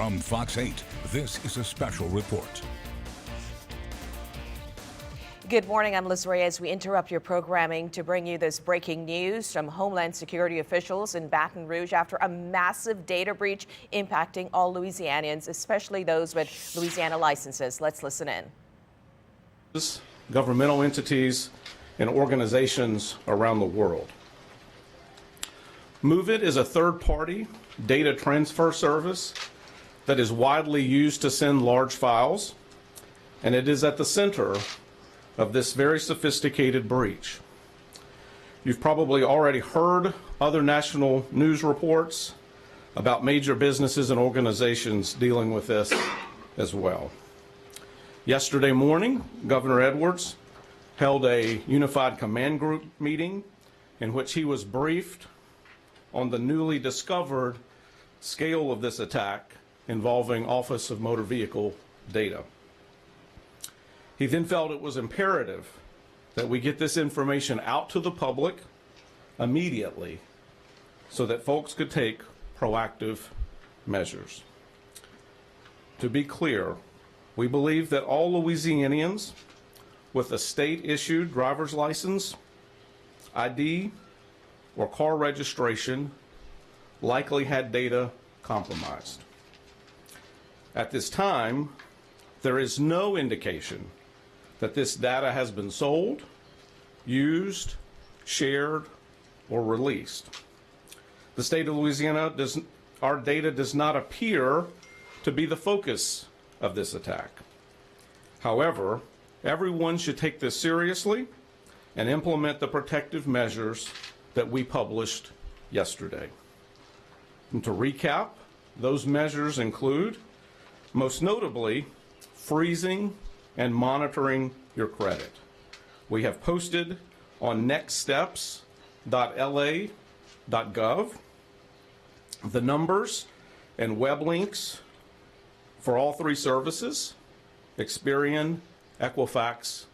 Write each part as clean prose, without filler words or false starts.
From Fox 8, this is a special report. Good morning, I'm Liz Reyes. We interrupt your programming to bring you this breaking news from Homeland Security officials in Baton Rouge after a massive data breach impacting all Louisianans, especially those with Louisiana licenses. Let's listen in. Governmental entities and organizations around the world. MOVEit is a third-party data transfer service that is widely used to send large files, and it is at the center of this very sophisticated breach. You've probably already heard other national news reports about major businesses and organizations dealing with this as well. Yesterday morning, Governor Edwards held a unified command group meeting in which he was briefed on the newly discovered scale of this attack involving Office of Motor Vehicle data. He then felt it was imperative that we get this information out to the public immediately so that folks could take proactive measures. To be clear, we believe that all Louisianians with a state-issued driver's license, ID, or car registration likely had data compromised. At this time, there is no indication that this data has been sold, used, shared, or released. The state of Louisiana our data does not appear to be the focus of this attack. However, everyone should take this seriously and implement the protective measures that we published yesterday. And to recap, those measures include, most notably, freezing and monitoring your credit. We have posted on nextsteps.la.gov the numbers and web links for all three services, Experian, Equifax,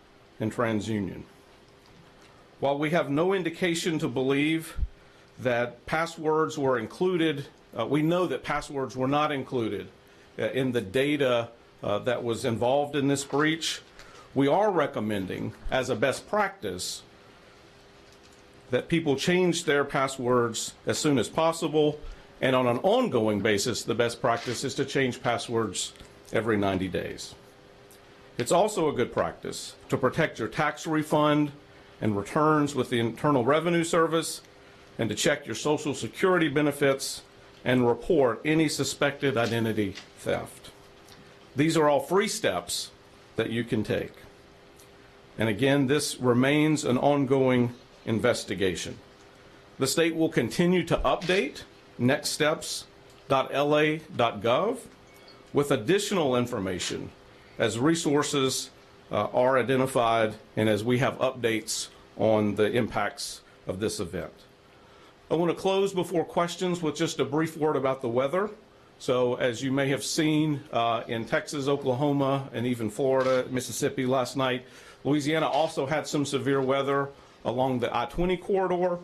and TransUnion. While we have no indication to believe that passwords were included, we know that passwords were not included in the data that was involved in this breach. We are recommending, as a best practice, that people change their passwords as soon as possible, and on an ongoing basis, the best practice is to change passwords every 90 days. It's also a good practice to protect your tax refund and returns with the Internal Revenue Service, and to check your Social Security benefits and report any suspected identity theft. These are all free steps that you can take. And again, this remains an ongoing investigation. The state will continue to update nextsteps.la.gov with additional information as resources are identified and as we have updates on the impacts of this event. I want to close before questions with just a brief word about the weather. So as you may have seen in Texas, Oklahoma, and even Florida, Mississippi last night, Louisiana also had some severe weather along the I-20 corridor.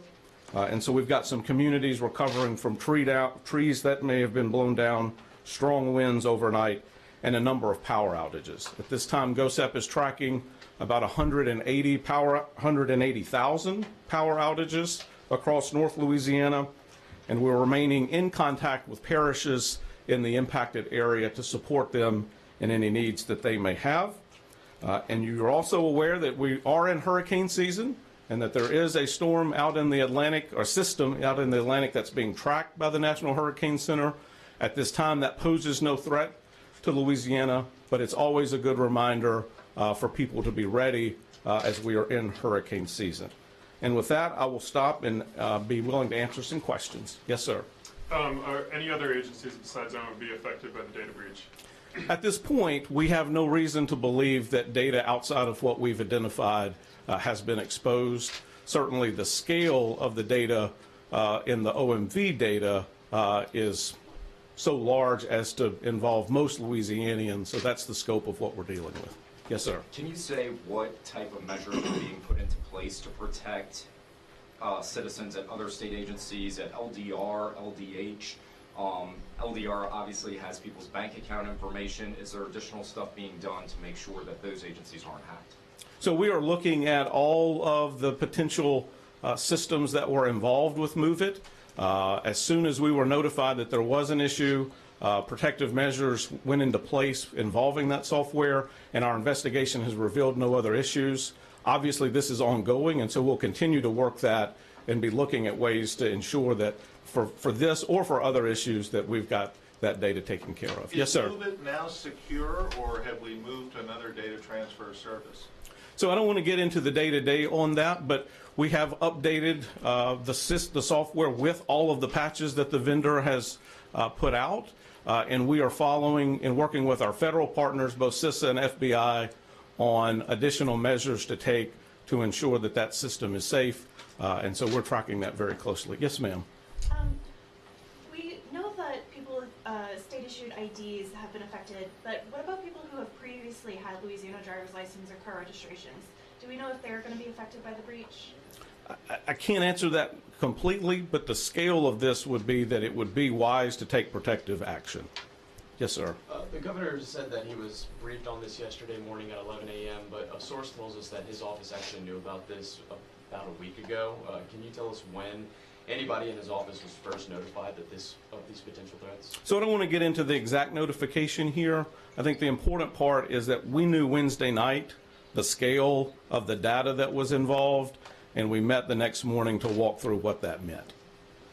And so we've got some communities recovering from trees that may have been blown down, strong winds overnight, and a number of power outages. At this time, GOSEP is tracking about 180,000 power outages across North Louisiana, and we're remaining in contact with parishes in the impacted area to support them in any needs that they may have. And you're also aware that we are in hurricane season and that there is a storm out in the Atlantic, or system out in the Atlantic, that's being tracked by the National Hurricane Center. At this time, that poses no threat to Louisiana, but it's always a good reminder for people to be ready as we are in hurricane season. And with that, I will stop and be willing to answer some questions. Yes, sir. Are any other agencies besides MOVEit affected by the data breach? At this point, we have no reason to believe that data outside of what we've identified has been exposed. Certainly the scale of the data in the OMV data is so large as to involve most Louisianians, so that's the scope of what we're dealing with. Yes, sir. Can you say what type of measures are being put into place to protect citizens at other state agencies, at LDR, LDH, LDR obviously has people's bank account information. Is there additional stuff being done to make sure that those agencies aren't hacked? So we are looking at all of the potential systems that were involved with MOVEit. As soon as we were notified that there was an issue, protective measures went into place involving that software, and our investigation has revealed no other issues. Obviously, this is ongoing, and so we'll continue to work that and be looking at ways to ensure that for this or for other issues that we've got that data taken care of. Yes, sir. Is MOVEit now secure, or have we moved to another data transfer service? So I don't want to get into the day-to-day on that, but we have updated the software with all of the patches that the vendor has put out, and we are following and working with our federal partners, both CISA and FBI, on additional measures to take to ensure that that system is safe, and so we're tracking that very closely. Yes, ma'am. We know that people with state-issued IDs have been affected, but what about people who have previously had Louisiana driver's license or car registrations? Do we know if they're going to be affected by the breach? I can't answer that completely, but the scale of this would be that it would be wise to take protective action. Yes, sir. The governor said that he was briefed on this yesterday morning at 11 a.m., but a source tells us that his office actually knew about this about a week ago. Can you tell us when anybody in his office was first notified of these potential threats? So I don't want to get into the exact notification here. I think the important part is that we knew Wednesday night the scale of the data that was involved, and we met the next morning to walk through what that meant.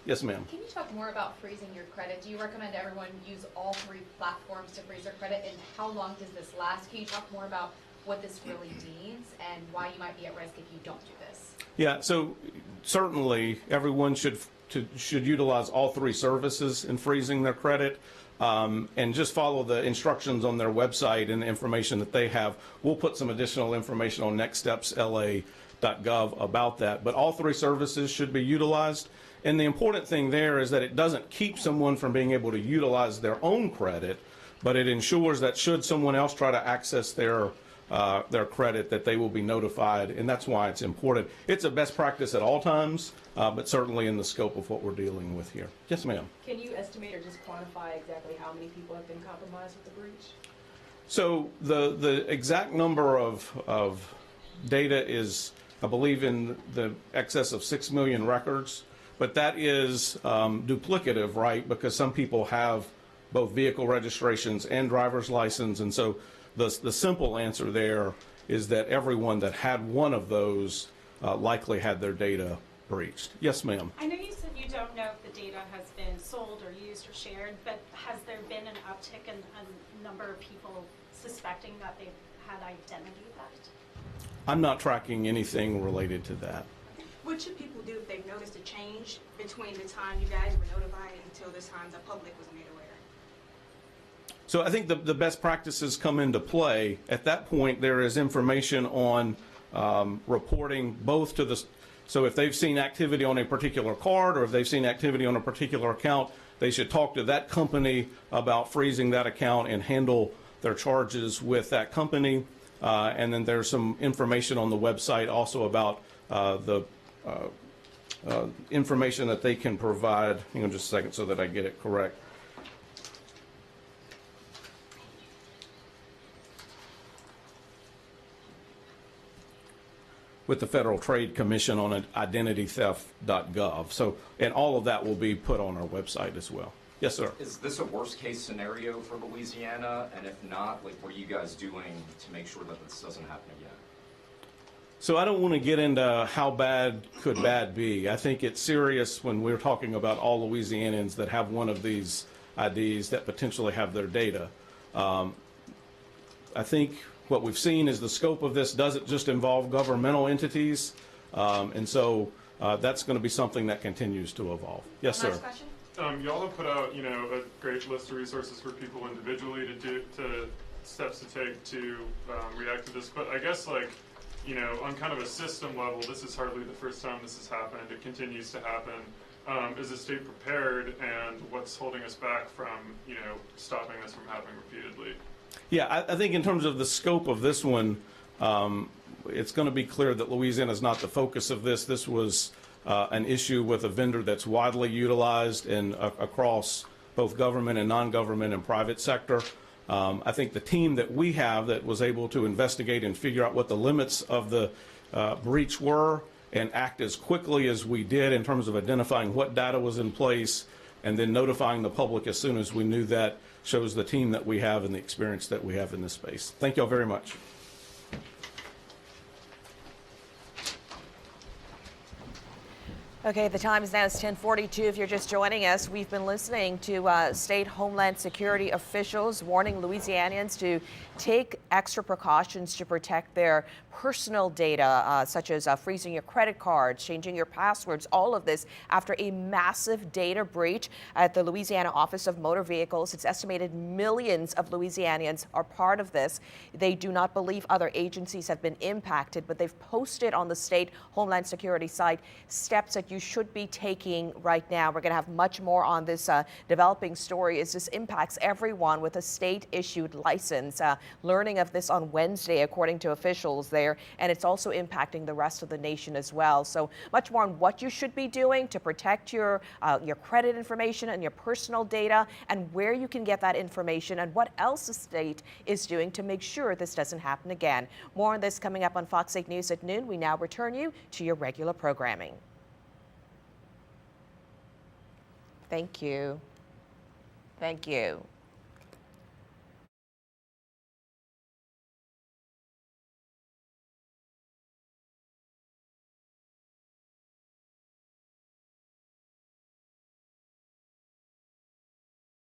Yes, ma'am. Can you talk more about freezing your credit? Do you recommend everyone use all 3 platforms to freeze their credit, and how long does this last? Can you talk more about what this really means and why you might be at risk if you don't do this? Yeah, so certainly everyone should utilize all 3 services in freezing their credit, and just follow the instructions on their website and the information that they have. We'll put some additional information on nextstepsla.gov about that, but all 3 services should be utilized. And the important thing there is that it doesn't keep someone from being able to utilize their own credit, but it ensures that should someone else try to access their credit, that they will be notified, and that's why it's important. It's a best practice at all times, but certainly in the scope of what we're dealing with here. Yes, ma'am. Can you estimate or just quantify exactly how many people have been compromised with the breach? So the exact number of data is, I believe, in the excess of 6 million records, but that is duplicative, right? Because some people have both vehicle registrations and driver's license, and so the simple answer there is that everyone that had one of those likely had their data breached. Yes, ma'am. I know you said you don't know if the data has been sold or used or shared, but has there been an uptick in a number of people suspecting that they've had identity theft? I'm not tracking anything related to that. What should people do if they've noticed a change between the time you guys were notified until the time the public was made aware? So I think the best practices come into play. At that point, there is information on reporting both to the, so if they've seen activity on a particular card or if they've seen activity on a particular account, they should talk to that company about freezing that account and handle their charges with that company. And then there's some information on the website also about the information that they can provide. Hang on just a second so that I get it correct. With the Federal Trade Commission on identitytheft.gov. So, and all of that will be put on our website as well. Yes, sir. Is this a worst case scenario for Louisiana? And if not, like, what are you guys doing to make sure that this doesn't happen again? So I don't want to get into how bad could bad be. I think it's serious when we're talking about all Louisianans that have one of these IDs that potentially have their data. I think what we've seen is the scope of this doesn't just involve governmental entities, and so that's going to be something that continues to evolve. Yes, sir. Last question. Y'all have put out, a great list of resources for people individually to steps to take to react to this. But I guess, on kind of a system level, this is hardly the first time this has happened. It continues to happen. Is the state prepared, and what's holding us back from, stopping this from happening repeatedly? Yeah, I think in terms of the scope of this one, it's going to be clear that Louisiana is not the focus of this. This was an issue with a vendor that's widely utilized and across both government and non-government and private sector. I think the team that we have that was able to investigate and figure out what the limits of the breach were and act as quickly as we did in terms of identifying what data was in place and then notifying the public as soon as we knew that shows the team that we have and the experience that we have in this space. Thank you all very much. Okay, the time is now 10:42. If you're just joining us, we've been listening to state Homeland Security officials warning Louisianans to take extra precautions to protect their personal data, such as freezing your credit cards, changing your passwords, all of this after a massive data breach at the Louisiana Office of Motor Vehicles. It's estimated millions of Louisianians are part of this. They do not believe other agencies have been impacted, but they've posted on the state Homeland Security site steps that you should be taking right now. We're going to have much more on this developing story as this impacts everyone with a state-issued license. Learning of this on Wednesday, according to officials there, and it's also impacting the rest of the nation as well. So much more on what you should be doing to protect your credit information and your personal data, and where you can get that information, and what else the state is doing to make sure this doesn't happen again. More on this coming up on Fox 8 News at noon. We now return you to your regular programming. Thank you. Thank you.